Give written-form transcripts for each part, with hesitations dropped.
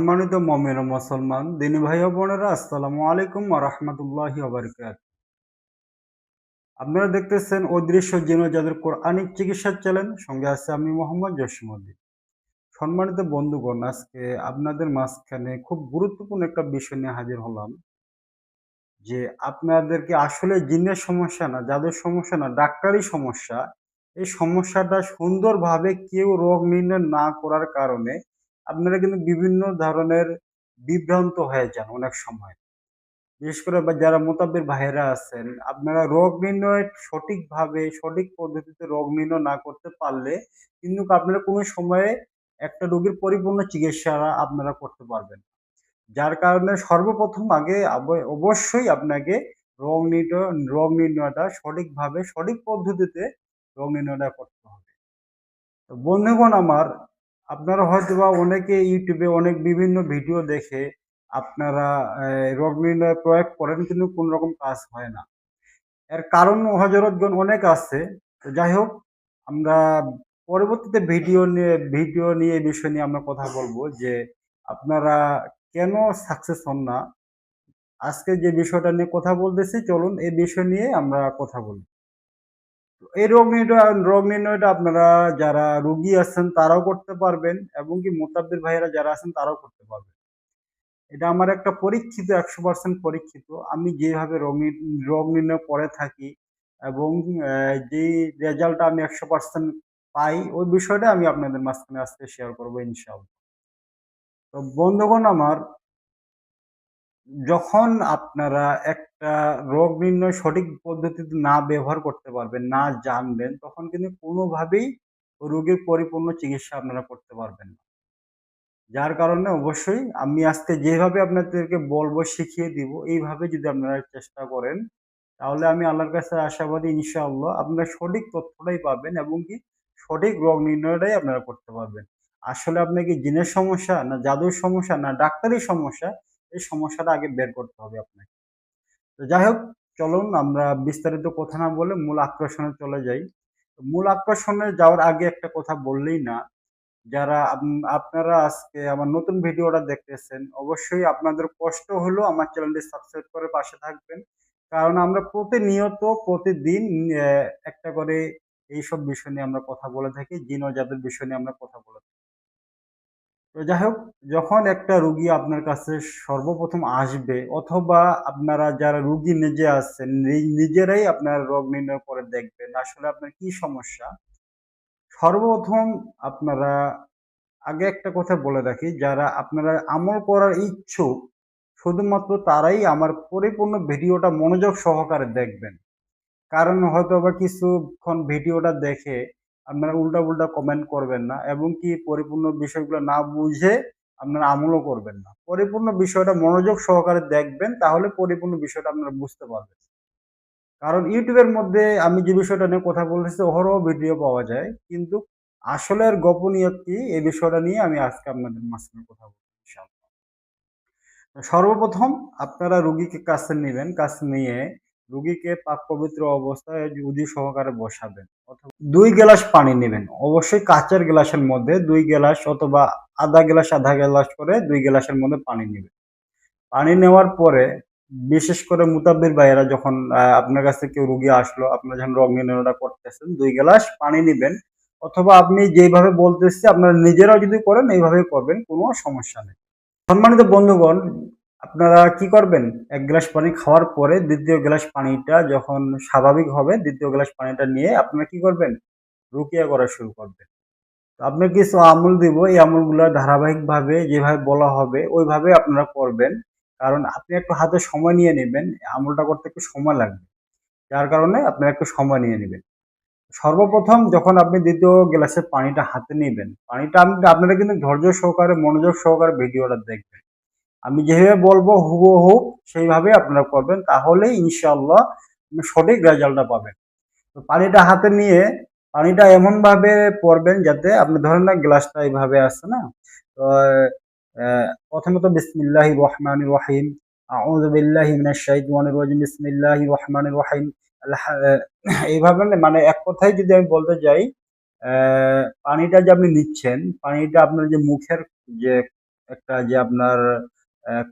সম্মানিত মুমিন ও মুসলমান দিনী ভাই ও বোনেরা, আসসালামু আলাইকুম ওয়া রাহমাতুল্লাহি ওয়া বারাকাতুহু। আপনারা দেখতেছেন অদৃশ্য জিন ও জাদুর কোরআনিক চিকিৎসা চ্যানেল, সঙ্গে আছে আমি মোহাম্মদ জসিমউদ্দিন। সম্মানিত বন্ধুগণ, আজকে আপনাদের মাঝখানে খুব গুরুত্বপূর্ণ একটা বিষয় নিয়ে হাজির হলাম যে আপনাদেরকে আসলে জিনের সমস্যা না, জাদুর সমস্যা না, ডাক্তারি সমস্যা। এই সমস্যাটা সুন্দরভাবে কেউ রোগ নির্ণয় না করার কারণে আপনারা কিন্তু বিভিন্ন ধরনের বিভ্রান্ত হয়ে যান অনেক সময়। বিশেষ করে যারা মোতাব্বির ভাইয়েরা আছেন, আপনারা রোগ নির্ণয় সঠিকভাবে সঠিক পদ্ধতিতে রোগ নির্ণয় না করতে পারলে কিন্তু আপনারা কোনো সময়ে একটা রোগীর পরিপূর্ণ চিকিৎসা আপনারা করতে পারবেন না। যার কারণে সর্বপ্রথম আগে অবশ্যই আপনাকে রোগ নির্ণয়টা সঠিকভাবে সঠিক পদ্ধতিতে রোগ নির্ণয়টা করতে হবে। তো বন্ধুগণ আমার, আপনারা হয়তোবা অনেকে ইউটিউবে অনেক বিভিন্ন ভিডিও দেখে আপনারা রোগ নির্ণয় প্রয়োগ করেন, কিন্তু কোন রকম কাজ হয় না। এর কারণ হযরতগণ অনেক আছে। তো যাই হোক, আমরা পরবর্তীতে ভিডিও নিয়ে এই বিষয় নিয়ে আমরা কথা বলব যে আপনারা কেন সাকসেস হন না। আজকে যে বিষয়টা নিয়ে কথা বলতেছি, চলুন এই বিষয় নিয়ে আমরা কথা বলি। এই রোগ নির্ণয়টা আপনারা যারা রোগী আছেন তারাও করতে পারবেন, এবং কি মোতাব্বির ভাইয়েরা যারা আছেন তারাও করতে পারবেন। এটা আমার একটা পরীক্ষিত ১০০% পরীক্ষিত। আমি যেভাবে রোগ নির্ণয় করে থাকি এবং যেই রেজাল্টটা আমি ১০০% পাই, ওই বিষয়টা আমি আপনাদের মাঝখানে আজকে শেয়ার করব ইনশাআল্লাহ। তো বন্ধুগণ আমার, যখন আপনারা একটা রোগ নির্ণয় সঠিক পদ্ধতিতে না ব্যবহার করতে পারবেন, না জানবেন, তখন কিন্তু কোনোভাবেই রোগীর পরিপূর্ণ চিকিৎসা আপনারা করতে পারবেন না। যার কারণে অবশ্যই আমি আজকে যেভাবে আপনাদেরকে বলবো, শিখিয়ে দিব, এইভাবে যদি আপনারা চেষ্টা করেন, তাহলে আমি আল্লাহর কাছে আশাবাদী ইনশাআল্লাহ আপনারা সঠিক তথ্যটাই পাবেন, এবং কি সঠিক রোগ নির্ণয়টাই আপনারা করতে পারবেন। আসলে আপনার কি জিনের সমস্যা, না জাদুর সমস্যা, না ডাক্তারি সমস্যা, এই সমস্যাটা আগে বের করতে হবে আপনাকে। তো যাই হোক, চলুন আমরা বিস্তারিত কথা না বলে মূল আকর্ষণে চলে যাই। তো মূল আকর্ষণে যাওয়ার আগে একটা কথা বললেই না, যারা আপনারা আজকে আমার নতুন ভিডিওটা দেখতেছেন, অবশ্যই আপনাদের কষ্ট হলেও আমার চ্যানেলটি সাবস্ক্রাইব করে পাশে থাকবেন। কারণ আমরা প্রতিনিয়ত প্রতিদিন অ্যা একটা করে এইসব বিষয় নিয়ে আমরা কথা বলে থাকি। জিন ও জাদুর বিষয় নিয়ে আমরা কথা বলে থাকি। তো যাই হোক, যখন একটা রুগী আপনার কাছে সর্বপ্রথম আসবে, অথবা আপনারা যারা রুগী নিজে আছেন, নিজেরাই আপনার রোগ নির্ণয় করে দেখবেন আসলে আপনার কি সমস্যা। সর্বপ্রথম আপনারা আগে একটা কথা বলে রাখি, যারা আপনারা আমল করার ইচ্ছুক, শুধুমাত্র তারাই আমার পরিপূর্ণ ভিডিওটা মনোযোগ সহকারে দেখবেন। কারণ হয়তোবা কিছুক্ষণ ভিডিওটা দেখে আপনারা উল্টা-পুল্টা কমেন্ট করবেন না, এবং কি পরিপূর্ণ বিষয়গুলো না বুঝে আপনারা আমলও করবেন না। পরিপূর্ণ বিষয়টা মনোযোগ সহকারে দেখবেন, তাহলে পরিপূর্ণ বিষয়টা আপনারা বুঝতে পারবেন। কারণ ইউটিউবের মধ্যে আমি যে বিষয়টা নিয়ে কথা বলতেছি অহরহ ভিডিও পাওয়া যায়। কিন্তু আসলের গোপনীয়তা কি, এই বিষয়টা নিয়ে আমি আজকে আপনাদের মাঝখানে কথা বলবো ইনশাআল্লাহ। সর্বপ্রথম আপনারা রুগীকে কাছে নিবেন। কাছে নিয়ে রুগীকে পাক পবিত্র অবস্থায় উযু সহকারে বসাবেন। অথবা ২ গ্লাস পানি নিবেন। অবশ্যই কাঁচের গ্লাসের মধ্যে ২ গ্লাস, অথবা আধা গ্লাস করে ২ গ্লাসের মধ্যে পানি নিবেন। পানি নেওয়ার পরে, বিশেষ করে মুতাব্বির ভাইয়েরা যখন আপনার কাছে কেউ রুগী আসলো, আপনারা যখন রোগ নির্ণয়টা করতেছেন, ২ গ্লাস পানি নিবেন, অথবা আপনি যেইভাবে বলতেছি আপনারা নিজেরাও যদি করেন এইভাবেই করবেন, কোনো সমস্যা নেই। সম্মানিত বন্ধুগণ, আপনারা কি করবেন? ১ গ্লাস পানি খাওয়ার পরে ২য় গ্লাস পানিটা যখন স্বাভাবিক হবে, ২য় গ্লাস পানিটা নিয়ে আপনারা কি করবেন? রুকিয়া করা শুরু করবেন। তো আপনাকে কিছু আমল দিব, এই আমলগুলা ধারাবাহিকভাবে যেভাবে বলা হবে ওইভাবে আপনারা করবেন। কারণ আপনি একটু হাতে সময় নিয়ে নিবেন। আমলটা করতে একটু সময় লাগবে। যার কারণে আপনারা একটু সময় নিয়ে নিবেন। সর্বপ্রথম যখন আপনি ২য় গ্লাসে পানিটা হাতে নিবেন, পানিটা আপনারা কিন্তু ধৈর্য সহকারে, মনোযোগ সহকারে ভিডিওটা দেখবেন। আমি যেভাবে বলবো হুবহু সেইভাবে আপনারা করবেন, তাহলেই ইনশাআল্লাহ আপনি সঠিক রেজাল্টটা পাবেন। তো পানিটা হাতে নিয়ে পানিটা এমনভাবে পড়বেন যাতে আপনি ধরেন না গ্লাসটা এইভাবে আছে না? তো প্রথমত বিসমিল্লাহির রহমানির রহিম, আউযু বিল্লাহি মিনাশ শাইতানির রাজিম, বিসমিল্লাহির রহমানির রহিম। এইভাবে না, মানে এক কথায় যদি আমি বলতে যাই, পানিটা যে আপনি নিচ্ছেন, পানিটা আপনার যে মুখের যে একটা যে আপনার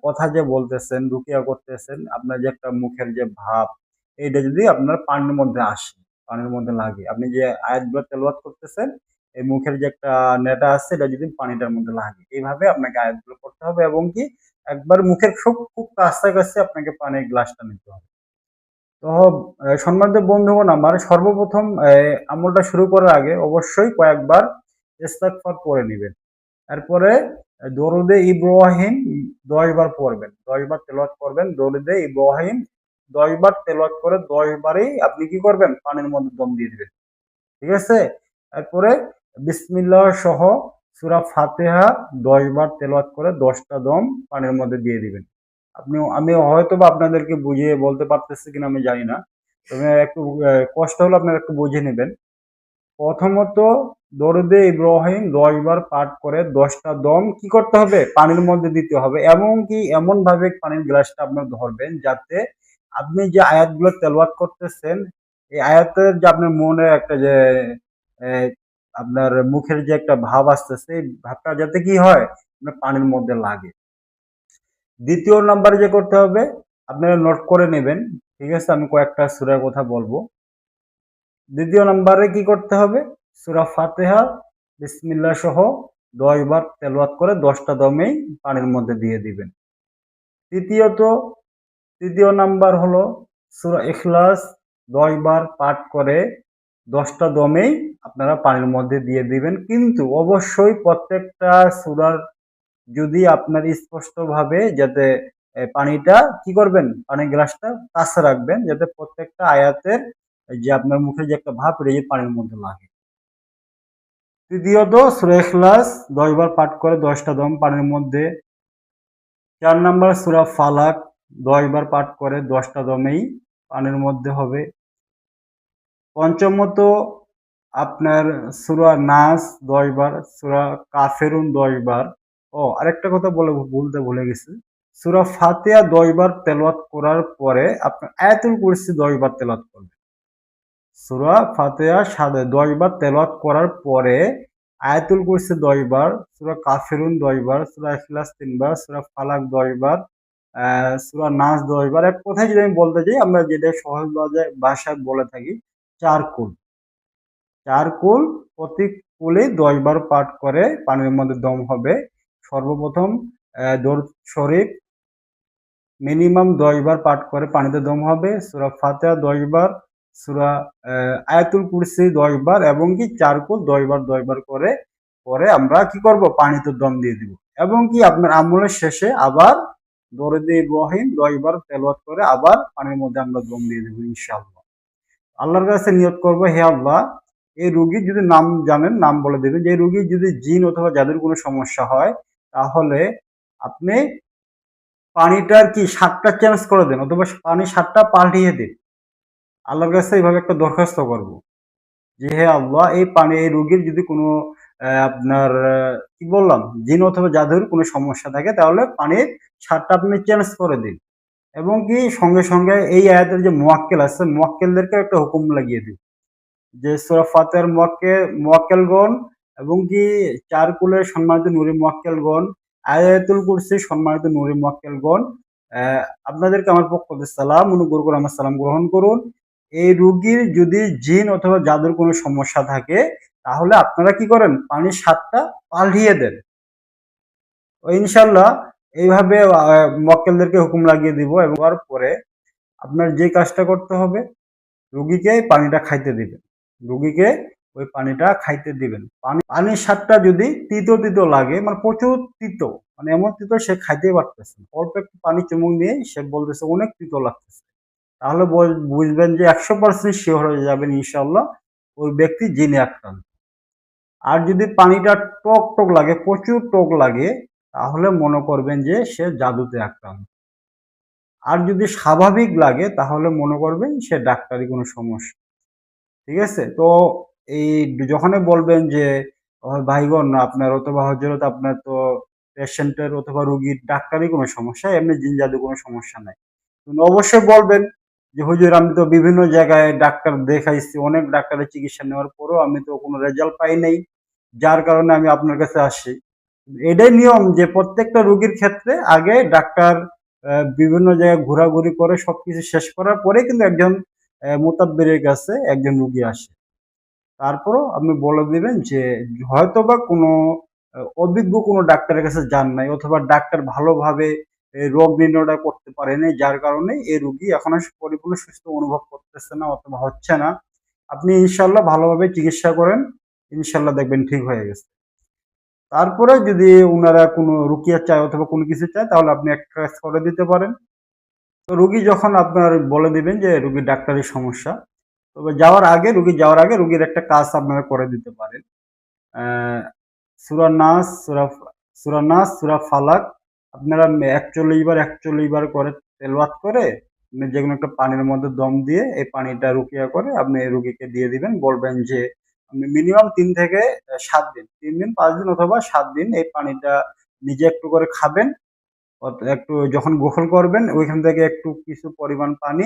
কথা যে বলতেছেন, রুকিয়া করতেছেন, আপনার যে একটা মুখের যে ভাব, এইটা যদি আপনার পানির মধ্যে আসে, পানির মধ্যে লাগে, আপনি যে আয়াতগুলো তেলাওয়াত করতেছেন, এই মুখের যে একটা নেটা আছে, এটা যদি পানিটার মধ্যে লাগে, এইভাবে আপনাকে আয়াতগুলো করতে হবে এবং কি একবার মুখের খুব খুব কাছাকাছি আপনাকে পানির গ্লাসটা নিতে হবে। তো সম্মানিত বন্ধুগণ আমার, সর্বপ্রথম আমলটা শুরু করার আগে অবশ্যই কয়েকবার ইস্তেগফার পড়ে নিবেন। এরপরে দরুদে ইব্রাহিম ১০ বার পড়বেন, ১০ বার তেলাওয়াত করবেন। দরুদে ইব্রাহিম ১০ বার তেলাওয়াত করে ১০ বারেই আপনি কি করবেন? পানির মধ্যে দম দিয়ে দিবেন। ঠিক আছে? এরপরে বিসমিল্লাহ সহ সূরা ফাতিহা ১০ বার তেলাওয়াত করে ১০ টা দম পানির মধ্যে দিয়ে দিবেন। আমি হয়তোবা আপনাদেরকে বুঝিয়ে বলতে পারতেছি কিনা আমি জানি না। তবে একটু কষ্ট হলে আপনারা একটু বুঝে নিবেন। প্রথমত দরুদে ইব্রাহিম ১০ বার পাঠ করে ১০ টা দম কি করতে হবে? পানির মধ্যে দিতে হবে এবং কি এমনভাবে পানির গ্লাসটা আপনার ধরবেন যাতে আপনি যে আয়াতগুলো তেলাওয়াত করতেছেন, এই আয়াতের যে আপনার মনে একটা যে এ আপনার মুখের যে একটা ভাব আসতেছে, এই ভাবটা যাতে কি হয়? আপনার পানির মধ্যে লাগে। ২য় নাম্বারে যে করতে হবে, আপনারা নোট করে নেবেন। ঠিক আছে? আমি কয়েকটা সূরার কথা বলবো। ২য় নাম্বারে কি করতে হবে? সূরা ফাতিহা বিসমিল্লাহ সহ ১০ বার তেলাওয়াত করে ১০ টা দমেই পানির মধ্যে দিয়ে দিবেন। তৃতীয়ত ৩য় নাম্বার হলো সূরা ইখলাস ১০ বার পাঠ করে ১০ টা দমেই আপনারা পানির মধ্যে দিয়ে দিবেন। কিন্তু অবশ্যই প্রত্যেকটা সূরার যদি আপনার স্পষ্টভাবে যাতে পানিটা কি করবেন? পানির গ্লাসটা কাছে রাখবেন যাতে প্রত্যেকটা আয়াতের যে আপনার মুখে যে একটা ভাব এটা যে পানির মধ্যে লাগে। তৃতীয়ত সূরা ইখলাস ১০ বার পাঠ করে ১০ টা দম পানির মধ্যে। ৪ নাম্বার সূরা ফালাক ১০ বার পাঠ করে ১০ টা দমেই পানির মধ্যে হবে। পঞ্চমত আপনার সূরা নাস ১০ বার, সূরা কাফেরুন ১০ বার। আরেকটা কথা বলতে ভুলে গেছি। সূরা ফাতিহা ১০ বার তেলাওয়াত করার পরে আপনার আয়াতুল কুরসি ১০ বার তেলাওয়াত করবেন। সূরা ফাতিহা ১০ বার তেলাওয়াত করার পরে আয়াতুল কুরসি ১০ বার, সূরা কাফিরুন ১০ বার, সূরা ইখলাস ৩ বার, সূরা ফালাক ১০ বার, সূরা নাস ১০ বার। এক কথায় যদি আমি বলতে চাই, আমরা যেটা সহজ ভাষায় বলে থাকি ৪ কুল। ৪ কুল প্রতি কুলে ১০ বার পাঠ করে পানির মধ্যে দম হবে। সর্বপ্রথম দরুদ শরীফ মিনিমাম ১০ বার পাঠ করে পানিতে দম হবে। সূরা ফাতিহা ১০ বার, সূরা আয়াতুল কুরসি ১০ বার এবং কি ৪ কুল ১০ বার ১০ বার করে পরে আমরা কি করব? পানিতে দম দিয়ে দিব। এবং কি আপনার আমলের শেষে আবার দরুদে ইব্রাহিম ১০ বার তেলাওয়াত করে আবার পানির মধ্যে আমরা দম দিয়ে দিব ইনশাআল্লাহ। আল্লাহর কাছে নিয়ত করব, হে আল্লাহ, এই রোগীর যদি নাম জানেন নাম বলে দেবেন, যে রোগীর যদি জিন অথবা জাদুর কোনো সমস্যা হয় তাহলে আপনি পানিটার কি স্বাদটা চেঞ্জ করে দেন অথবা পানির স্বাদটা পাল্টিয়ে দিন। আল্লাহর কাছে এইভাবে একটা দরখাস্ত করব যে, হে আল্লাহ, এই পানি এই রোগীর যদি কোনো আপনার কি বললাম জিন অথবা জাদুর কোনো সমস্যা থাকে তাহলে পানির স্বাদটা আপনি চেঞ্জ করে দিন। এবং কি সঙ্গে সঙ্গে এই আয়াতের যে মুয়াক্কেল আছে মুয়াক্কেলদেরকে একটা হুকুম লাগিয়ে দিন যে সূরা ফাতিহার মুয়াক্কেলগণ এবং কি ৪ কুলের সম্মানিত নূরি মুয়াক্কেলগণ, আয়াতুল কুরসির সম্মানিত নূরি মুয়াক্কেলগণ, আপনাদেরকে আমার পক্ষ থেকে সালাম, অনুগ্রহ করে আমার সালাম গ্রহণ করুন। এই রোগীর যদি জিন অথবা জাদুর কোনো সমস্যা থাকে তাহলে আপনারা কি করেন? পানির স্বাদটা পাল্টিয়ে দেন। ইনশাআল্লাহ এইভাবে মুয়াক্কেলদেরকে হুকুম লাগিয়ে দিব এবং পরে আপনার যে কাজটা করতে হবে, রোগীকে পানিটা খাইতে দিবেন। রোগীকে ওই পানিটা খাইতে দিবেন। পানির স্বাদটা যদি তিতো তিতো লাগে, মানে প্রচুর তিতো, মানে এমন তিতো সে খাইতেই পারতেছে না। অল্প একটু পানি চুমুক নিয়ে সে বলতেছে অনেক তিতো লাগতেছে। তাহলে বুঝবেন যে ১০০% শিওর হয়ে যাবেন ইনশাআল্লাহ ওই ব্যক্তি জিনে আক্রান্ত। আর যদি পানিটা টক টক লাগে, প্রচুর টক লাগে, তাহলে মনে করবেন যে সে জাদুতে আক্রান্ত। আর যদি স্বাভাবিক লাগে তাহলে মনে করবেন সে ডাক্তারি কোনো সমস্যা। ঠিক আছে? তো এই যখনই বলবেন যে ভাইগণ আপনার অথবা হযরত আপনার তো পেশেন্টের অথবা রোগীর ডাক্তারি কোনো সমস্যা, এমনি জিন জাদু কোনো সমস্যা নাই। অবশ্যই বলবেন যে হুজুর, আমি তো বিভিন্ন জায়গায় ডাক্তার দেখাইছি, অনেক ডাক্তারের চিকিৎসা নেওয়ার পরেও আমি তো কোনো রেজাল্ট পাই নাই। যার কারণে আমি আপনার কাছে আসছি। এটাই নিয়ম যে প্রত্যেকটা রোগীর ক্ষেত্রে আগে ডাক্তার বিভিন্ন জায়গায় ঘোরাঘুরি করে সবকিছু শেষ করার পরে কিন্তু একজন মুতাব্বিরের কাছে একজন রোগী আসে। তারপরও আপনি বলে দিবেন যে হয়তোবা কোনো অভিজ্ঞ কোনো ডাক্তারের কাছে যান নাই অথবা ডাক্তার ভালোভাবে রোগ নির্ণয়টা করতে পারেনি, যার কারণে এই রোগী এখনো পরিপূর্ণ সুস্থ অনুভব করতেছে না অথবা হচ্ছে না। আপনি ইনশাআল্লাহ ভালোভাবে চিকিৎসা করেন, ইনশাআল্লাহ দেখবেন ঠিক হয়ে গেছে। তারপরে যদি উনারা কোনো রুকিয়া চায় অথবা কোনো কিছু চায় তাহলে আপনি একটা কাজ করে দিতে পারেন। তো রুগী যখন আপনার বলে দিবেন যে রুগীর ডাক্তারি সমস্যা, তবে যাওয়ার আগে রুগীর একটা কাজ আপনারা করে দিতে পারেন। আ সূরা নাস, সূরা ফালাক আপনারা ৪১ বার ৪১ বার করে তেলাওয়াত করে আপনি যেকোনো একটা পানির মধ্যে দম দিয়ে এই পানিটা রুকিয়া করে আপনি রুগীকে দিয়ে দিবেন। বলবেন যে আপনি মিনিমাম ৩ থেকে ৭ দিন, ৩ দিন, ৫ দিন অথবা ৭ দিন এই পানিটা নিজে একটু করে খাবেন। একটু যখন গোসল করবেন ওইখান থেকে একটু কিছু পরিমাণ পানি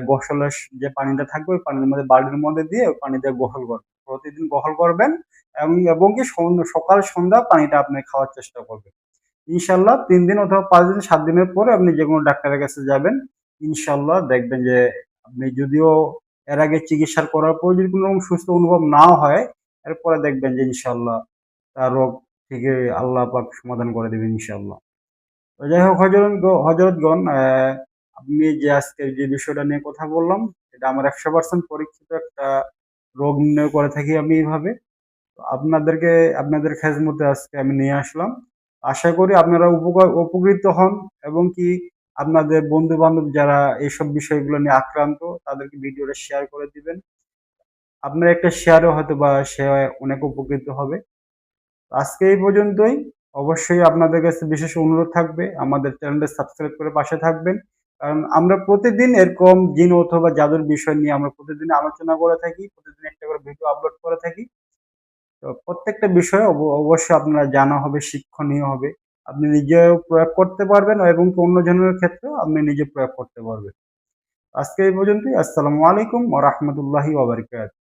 গোসলের যে পানিটা থাকবে ওই পানির মধ্যে বালতির মধ্যে দিয়ে ওই পানি দিয়ে গোসল করবেন। প্রতিদিন গোসল করবেন এবং কি সকাল সন্ধ্যা পানিটা আপনি খাওয়ার চেষ্টা করবেন। ইনশাআল্লাহ ৩ দিন অথবা ৫ দিন ৭ দিনের পরে আপনি যেকোনো ডাক্তারের কাছে যাবেন। ইনশাআল্লাহ দেখবেন যে আপনি যদিও এর আগে চিকিৎসা করার পর যদি কোনো রকম সুস্থ অনুভব নাও হয়, এরপরে দেখবেন যে ইনশাআল্লাহ তার রোগ থেকে আল্লাহ পাক সমাধান করে দিবেন ইনশাআল্লাহ। তো যাই হোক হযরতগণ, আপনি যে আজকে যে বিষয়টা নিয়ে কথা বললাম, এটা আমার ১০০% পরীক্ষিত একটা রোগ নির্ণয় করে থাকি আমি এভাবে। তো আপনাদের খেজমতে আজকে আমি নিয়ে আসলাম। আশা করি আপনারা উপকৃত হন এবং কি আপনাদের বন্ধু-বান্ধব যারা এইসব বিষয়গুলো নিয়ে আক্রান্ত তাদেরকে ভিডিওটা শেয়ার করে দিবেন। আপনার একটা শেয়ারে হয়তোবা সে অনেক উপকৃত হবে। আজকে এই পর্যন্তই। অবশ্যই আপনাদের কাছে বিশেষ অনুরোধ থাকবে আমাদের চ্যানেলটা সাবস্ক্রাইব করে পাশে থাকবেন। কারণ আমরা প্রতিদিন এরকম জিন অথবা জাদুর বিষয় নিয়ে আমরা প্রতিদিন আলোচনা করে থাকি। প্রতিদিন একটা করে ভিডিও আপলোড করে থাকি। তো প্রত্যেকটা বিষয় অবশ্যই আপনার জানা হবে, শিক্ষণীয় হবে। আপনি নিজেও প্রয়োগ করতে পারবেন এবং অন্যজনের ক্ষেত্রেও আপনি নিজে প্রয়োগ করতে পারবেন। আজকে এই পর্যন্তই। আসসালামু আলাইকুম ওয়া রাহমাতুল্লাহি ওয়া বারাকাতুহু।